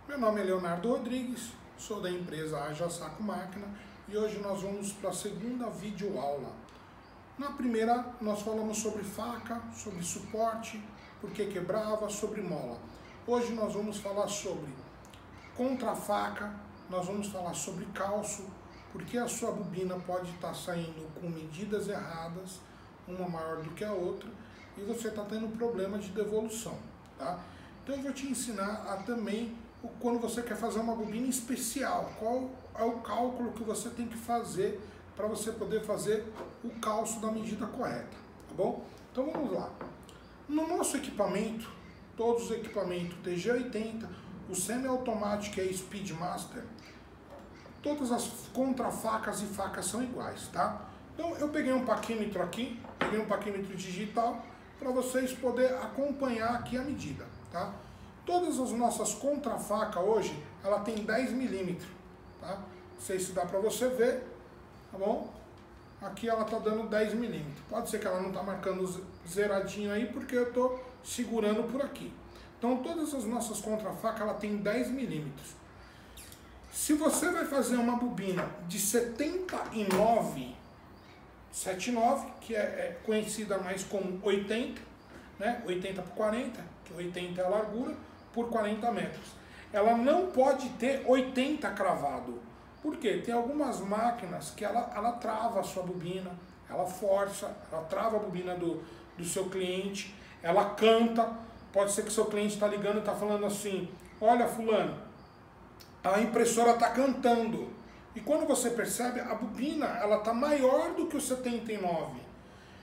Meu nome é Leonardo Rodrigues, sou da empresa Haja Saco Máquina e hoje nós vamos para a segunda videoaula. Na primeira nós falamos sobre faca, sobre suporte, por que quebrava, sobre mola. Hoje nós vamos falar sobre contra-faca, nós vamos falar sobre calço, porque a sua bobina pode estar saindo com medidas erradas, uma maior do que a outra, e você está tendo problema de devolução, tá? Então eu vou te ensinar a também quando você quer fazer uma bobina especial, qual é o cálculo que você tem que fazer para você poder fazer o calço da medida correta, tá bom? Então vamos lá. No nosso equipamento, todos os equipamentos TG80, o semi-automático e a Speedmaster, todas as contrafacas e facas são iguais, tá? Então eu peguei um paquímetro aqui, peguei um paquímetro digital para vocês poderem acompanhar aqui a medida, tá? Todas as nossas contrafacas hoje, ela tem 10 milímetros, tá? Não sei se dá para você ver, tá bom? Aqui ela tá dando 10 milímetros. Pode ser que ela não tá marcando zeradinho aí, porque eu tô segurando por aqui. Então todas as nossas contrafacas, ela tem 10 milímetros. Se você vai fazer uma bobina de 79, 79, que é conhecida mais como 80, né? 80 por 40, que 80 é a largura, por 40 metros. Ela não pode ter 80 cravado. Por quê? Tem algumas máquinas que ela trava a sua bobina, ela força, ela trava a bobina do seu cliente, ela canta. Pode ser que o seu cliente está ligando e está falando assim: olha, fulano, a impressora está cantando. E quando você percebe, a bobina ela está maior do que o 79.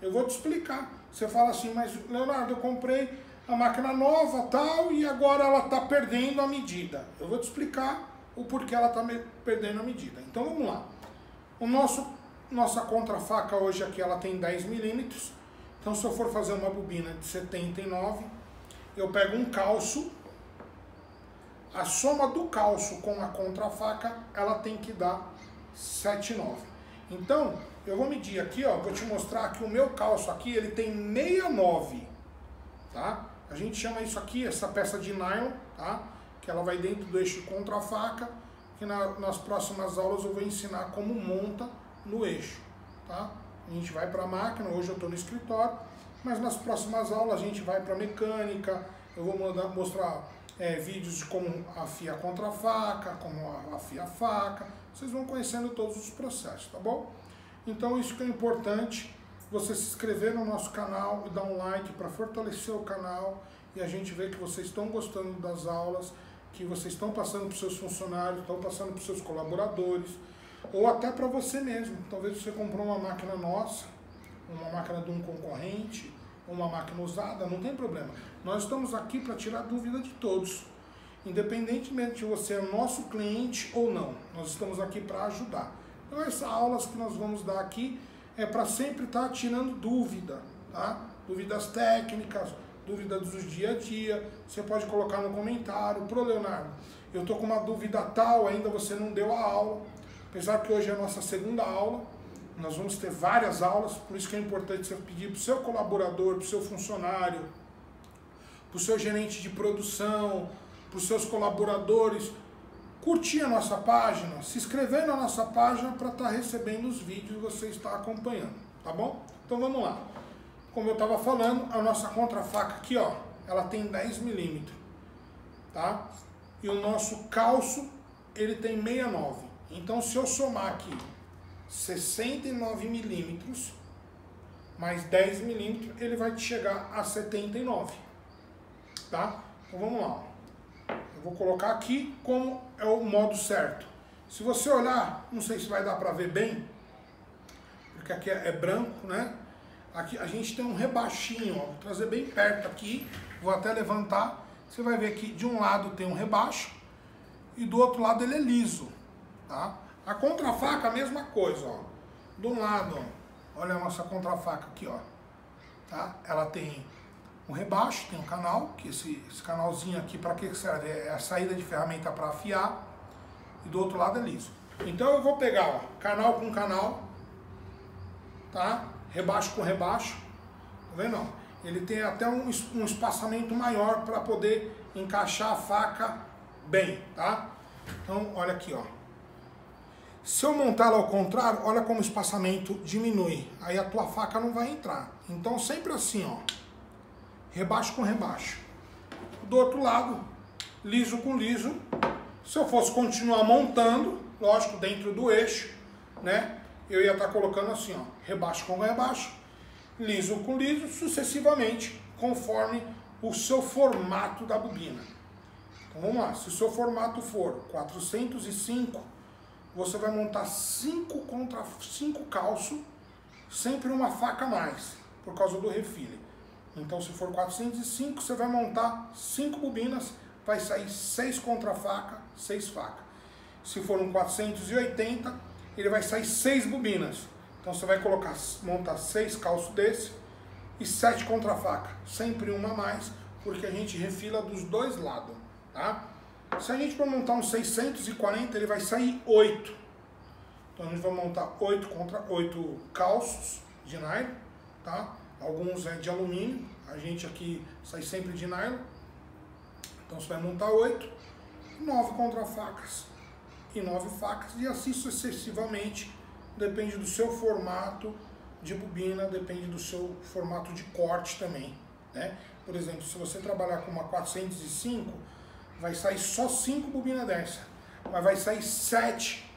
Eu vou te explicar. Você fala assim: mas Leonardo, eu comprei a máquina nova tal e agora ela está perdendo a medida. Eu vou te explicar o porquê ela está perdendo a medida. Então vamos lá. Nossa contrafaca hoje aqui ela tem 10 milímetros. Então se eu for fazer uma bobina de 79, eu pego um calço. A soma do calço com a contrafaca, ela tem que dar 7,9. Então, eu vou medir aqui, ó, vou te mostrar que o meu calço aqui, ele tem 69, tá? A gente chama isso aqui, essa peça de nylon, tá? Que ela vai dentro do eixo contrafaca, que nas próximas aulas eu vou ensinar como monta no eixo, tá? A gente vai para a máquina, hoje eu estou no escritório, mas nas próximas aulas a gente vai para mecânica, eu vou mostrar vídeos de como afia a contrafaca, como afia a faca, vocês vão conhecendo todos os processos, tá bom? Então isso que é importante, você se inscrever no nosso canal e dar um like para fortalecer o canal e a gente ver que vocês estão gostando das aulas, que vocês estão passando para os seus funcionários, estão passando para os seus colaboradores, ou até para você mesmo. Talvez você comprou uma máquina nossa, uma máquina de um concorrente, uma máquina usada, não tem problema. Nós estamos aqui para tirar dúvida de todos, independentemente de você é nosso cliente ou não. Nós estamos aqui para ajudar. Então essas aulas que nós vamos dar aqui é para sempre estar tirando dúvida, tá? Dúvidas técnicas, dúvidas do dia a dia. Você pode colocar no comentário: pro Leonardo, eu tô com uma dúvida tal, ainda você não deu a aula. Apesar que hoje é a nossa segunda aula, nós vamos ter várias aulas, por isso que é importante você pedir para o seu colaborador, para o seu funcionário, para o seu gerente de produção, para os seus colaboradores, curtir a nossa página, se inscrever na nossa página para estar recebendo os vídeos e você estar acompanhando, tá bom? Então vamos lá. Como eu estava falando, a nossa contrafaca aqui, ó, ela tem 10 milímetros, tá? E o nosso calço, ele tem 69. Então se eu somar aqui 69 milímetros mais 10 milímetros, ele vai te chegar a 79, tá? Então vamos lá. Eu vou colocar aqui como é o modo certo. Se você olhar, não sei se vai dar para ver bem, porque aqui é branco, né? Aqui a gente tem um rebaixinho, ó. Vou trazer bem perto aqui, vou até levantar. Você vai ver que de um lado tem um rebaixo e do outro lado ele é liso, tá? A contrafaca a mesma coisa, ó. Do lado, ó, olha a nossa contrafaca aqui, ó, tá? Ela tem um rebaixo, tem um canal, que esse canalzinho aqui, para que serve? É a saída de ferramenta para afiar, e do outro lado é liso. Então eu vou pegar, ó, canal com canal, tá? Rebaixo com rebaixo, tá vendo? Ele tem até um espaçamento maior para poder encaixar a faca bem, tá? Então, olha aqui, ó. Se eu montar ela ao contrário, olha como o espaçamento diminui. Aí a tua faca não vai entrar. Então, sempre assim, ó. Rebaixo com rebaixo. Do outro lado, liso com liso. Se eu fosse continuar montando, lógico, dentro do eixo, né? Eu ia estar colocando assim, ó. Rebaixo com rebaixo, liso com liso, sucessivamente, conforme o seu formato da bobina. Então, vamos lá. Se o seu formato for 405, você vai montar 5 contra 5 calço, sempre uma faca a mais, por causa do refile. Então, se for 405, você vai montar 5 bobinas, vai sair 6 contra faca, 6 facas. Se for um 480, ele vai sair 6 bobinas. Então, você vai montar 6 calços desse e 7 contra faca, sempre uma a mais, porque a gente refila dos dois lados, tá? Se a gente for montar um 640, ele vai sair 8. Então a gente vai montar 8 calços de nylon, tá? Alguns é de alumínio, a gente aqui sai sempre de nylon. Então você vai montar 8, 9 contrafacas e 9 facas, e assim sucessivamente, depende do seu formato de bobina, depende do seu formato de corte também, né? Por exemplo, se você trabalhar com uma 405, vai sair só 5 bobinas dessa, mas vai sair 7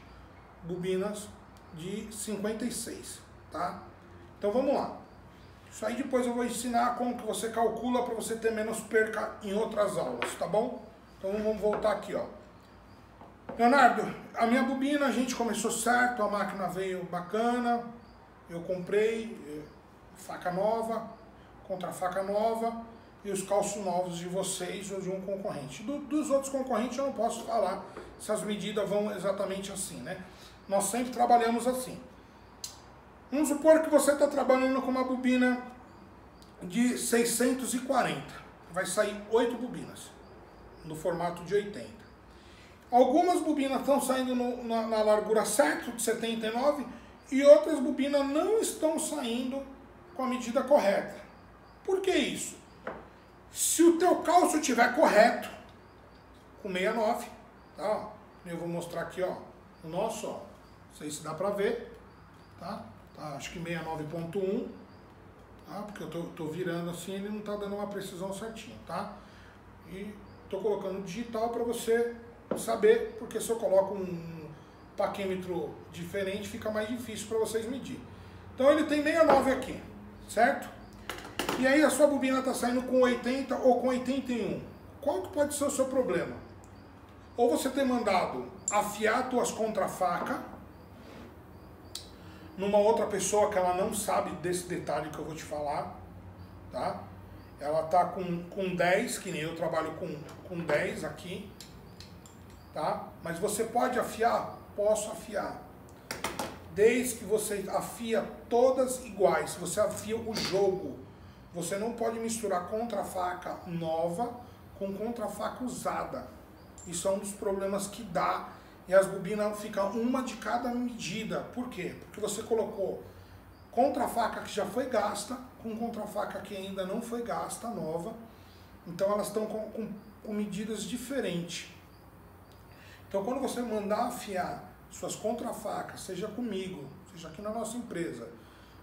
bobinas de 56, tá? Então vamos lá. Isso aí depois eu vou ensinar como que você calcula para você ter menos perca em outras aulas, tá bom? Então vamos voltar aqui, ó. Leonardo, a minha bobina a gente começou certo, a máquina veio bacana, eu comprei faca nova, contra faca nova, e os calços novos de vocês ou de um concorrente. Dos outros concorrentes eu não posso falar se as medidas vão exatamente assim, né? Nós sempre trabalhamos assim. Vamos supor que você está trabalhando com uma bobina de 640. Vai sair 8 bobinas, no formato de 80. Algumas bobinas estão saindo na largura certa, de 79, e outras bobinas não estão saindo com a medida correta. Por que isso? Se o teu calço estiver correto, com 69, tá? Eu vou mostrar aqui, ó, o nosso, ó, não sei se dá pra ver, tá? Tá, acho que 69.1, tá? Porque eu tô virando assim, ele não tá dando uma precisão certinha, tá? E tô colocando digital para você saber, porque se eu coloco um paquímetro diferente, fica mais difícil para vocês medir. Então ele tem 69 aqui, certo? E aí a sua bobina está saindo com 80 ou com 81. Qual que pode ser o seu problema? Ou você ter mandado afiar tuas contrafacas numa outra pessoa que ela não sabe desse detalhe que eu vou te falar, tá? Ela tá com 10, que nem eu trabalho com 10 aqui, tá? Mas você pode afiar? Posso afiar. Desde que você afia todas iguais, você afia o jogo. Você não pode misturar contrafaca nova com contrafaca usada. Isso é um dos problemas que dá. E as bobinas ficam uma de cada medida. Por quê? Porque você colocou contrafaca que já foi gasta com contrafaca que ainda não foi gasta, nova. Então elas estão com medidas diferentes. Então quando você mandar afiar suas contrafacas, seja comigo, seja aqui na nossa empresa,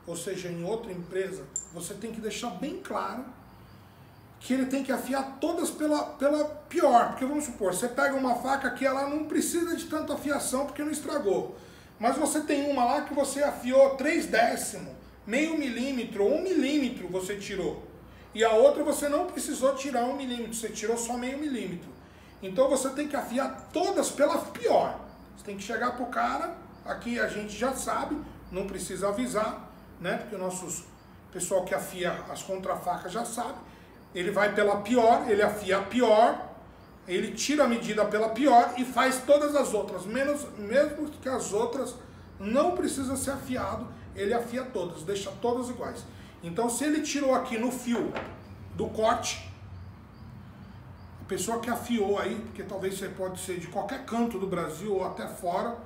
ou seja em outra empresa, você tem que deixar bem claro que ele tem que afiar todas pela pior. Porque vamos supor, você pega uma faca que ela não precisa de tanta afiação porque não estragou. Mas você tem uma lá que você afiou 3/10, meio milímetro, 1 milímetro você tirou. E a outra você não precisou tirar 1 milímetro, você tirou só meio milímetro. Então você tem que afiar todas pela pior. Você tem que chegar pro cara, aqui a gente já sabe, não precisa avisar, né? Porque o nosso pessoal que afia as contrafacas já sabe. Ele vai pela pior, ele afia a pior, ele tira a medida pela pior e faz todas as outras, mesmo que as outras não precisa ser afiado, ele afia todas, deixa todas iguais. Então se ele tirou aqui no fio do corte, a pessoa que afiou aí, porque talvez você pode ser de qualquer canto do Brasil ou até fora,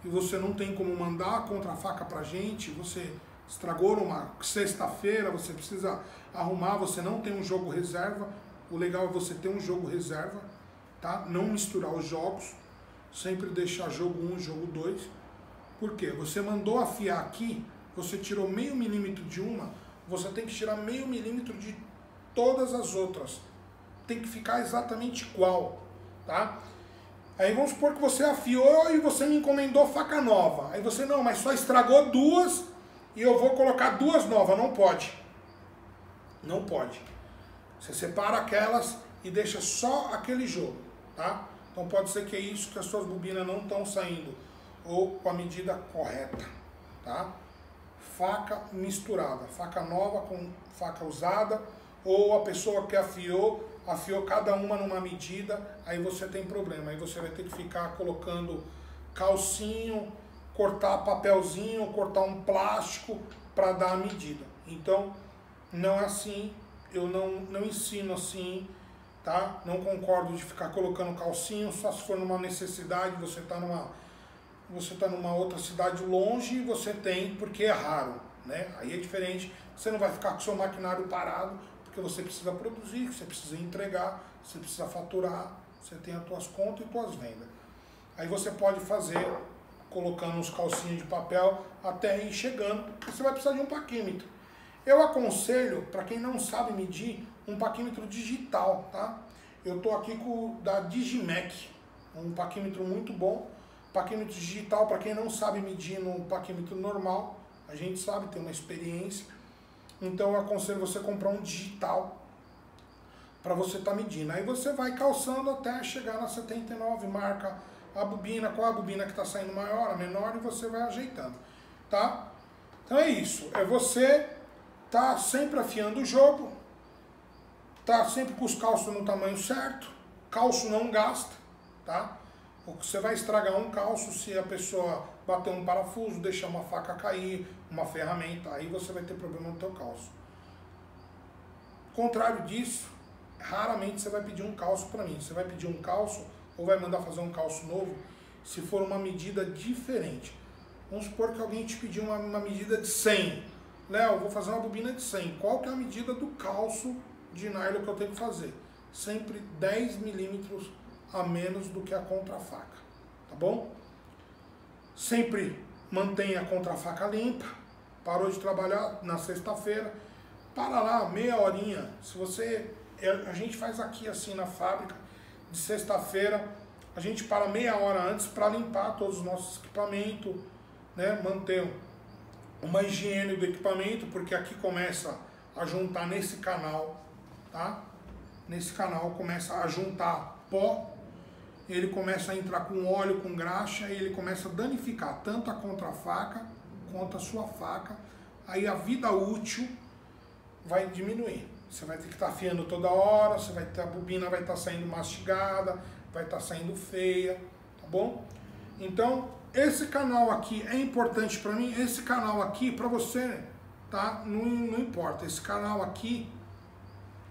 e você não tem como mandar a contrafaca pra gente, você estragou numa sexta-feira, você precisa arrumar, você não tem um jogo reserva, o legal é você ter um jogo reserva, tá? Não misturar os jogos, sempre deixar jogo 1 e jogo 2. Por quê? Você mandou afiar aqui, você tirou meio milímetro de uma, você tem que tirar meio milímetro de todas as outras. Tem que ficar exatamente igual, tá? Aí vamos supor que você afiou e você me encomendou faca nova. Aí você, não, mas só estragou 2 e eu vou colocar 2 novas. Não pode. Não pode. Você separa aquelas e deixa só aquele jogo, tá? Então pode ser que é isso, que as suas bobinas não estão saindo ou com a medida correta, tá? Faca misturada, faca nova com faca usada, ou a pessoa que afiou cada uma numa medida, aí você tem problema, aí você vai ter que ficar colocando calcinho, cortar papelzinho, cortar um plástico para dar a medida. Então, não é assim, eu não ensino assim, tá? Não concordo de ficar colocando calcinho, só se for numa necessidade, você tá numa outra cidade longe e você tem, porque é raro, né? Aí é diferente, você não vai ficar com o seu maquinário parado, porque você precisa produzir, você precisa entregar, você precisa faturar, você tem as suas contas e suas vendas. Aí você pode fazer, colocando uns calcinhos de papel até ir chegando, você vai precisar de um paquímetro. Eu aconselho, para quem não sabe medir, um paquímetro digital, tá? Eu tô aqui com o da Digimec, um paquímetro muito bom. Paquímetro digital, para quem não sabe medir no paquímetro normal, a gente sabe, tem uma experiência. Então eu aconselho você comprar um digital para você estar medindo. Aí você vai calçando até chegar na 79, marca a bobina, qual a bobina que está saindo maior, a menor, e você vai ajeitando, tá? Então é isso, é você tá sempre afiando o jogo, tá sempre com os calços no tamanho certo, calço não gasta, tá? Você vai estragar um calço se a pessoa bater um parafuso, deixar uma faca cair, uma ferramenta, aí você vai ter problema no teu calço. Contrário disso, raramente você vai pedir um calço para mim. Você vai pedir um calço ou vai mandar fazer um calço novo se for uma medida diferente. Vamos supor que alguém te pediu uma medida de 100. Léo, vou fazer uma bobina de 100. Qual que é a medida do calço de nylon que eu tenho que fazer? Sempre 10 milímetros a menos do que a contrafaca, tá bom? Sempre mantenha a contrafaca limpa. Parou de trabalhar na sexta-feira, para lá, meia horinha. Se você, a gente faz aqui assim na fábrica, de sexta-feira, a gente para meia hora antes para limpar todos os nossos equipamentos, né? Manter uma higiene do equipamento, porque aqui começa a juntar nesse canal, tá? Nesse canal começa a juntar pó, ele começa a entrar com óleo, com graxa, e ele começa a danificar tanto a contrafaca quanto a sua faca. Aí a vida útil vai diminuir. Você vai ter que estar afiando toda hora, você vai ter, a bobina vai estar saindo mastigada, vai estar saindo feia, tá bom? Então, esse canal aqui é importante para mim, esse canal aqui para você, tá? Não importa, esse canal aqui,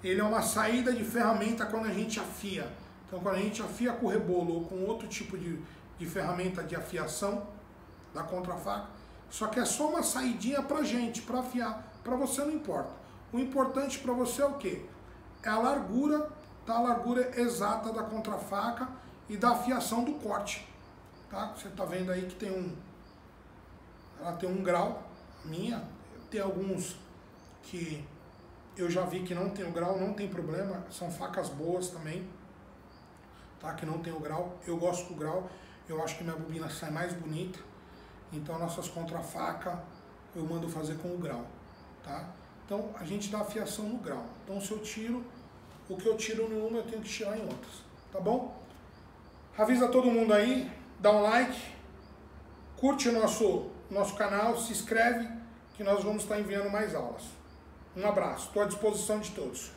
ele é uma saída de ferramenta quando a gente afia. Então, quando a gente afia com o rebolo ou com outro tipo de ferramenta de afiação da contrafaca, só que é só uma saidinha pra gente, para afiar. Para você não importa. O importante para você é o quê? É a largura, tá? A largura exata da contrafaca e da afiação do corte. Tá? Você tá vendo aí que tem ela tem 1 grau, a minha. Tem alguns que eu já vi que não tem o grau, não tem problema, são facas boas também. Tá, que não tem o grau, eu gosto do grau, eu acho que minha bobina sai mais bonita, então nossas contrafacas eu mando fazer com o grau, tá? Então a gente dá afiação no grau, então se eu tiro, o que eu tiro em uma eu tenho que tirar em outras, tá bom? Avisa todo mundo aí, dá um like, curte o nosso canal, se inscreve, que nós vamos estar enviando mais aulas. Um abraço, estou à disposição de todos.